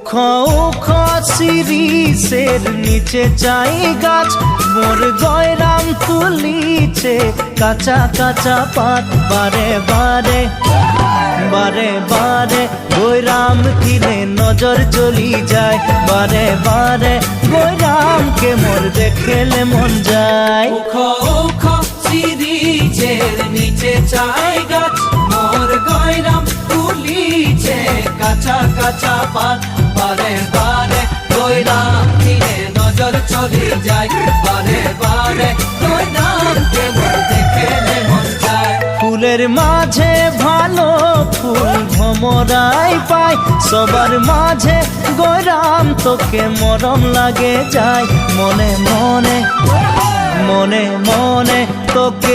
উখো উখো শিরিষের নিচে চাই গাছ, মোর গয়রাম তুলিছে কাঁচা কাঁচা পাত। বারে বারে বারে বারে গয়রাম দিলে নজর চলি যায়, বারে বারে গয়রামকে মোর দেখলে মন যায়। উখো উখো শিরিষের নিচে চাই গাছ, মোর গয়রাম তুলিছে কাঁচা কাঁচা পাত। বারে বারে গয়রাম দিলে নজর চলে যায়, বারে বারে গয়রামকে মোর দেখলে মন যায়। ফুলের মাঝে ভালো ফুল ভমরাই পাই, সবার মাঝে গয়রাম তোকে মরম লাগে যায়। মনে মনে মনে মনে তোকে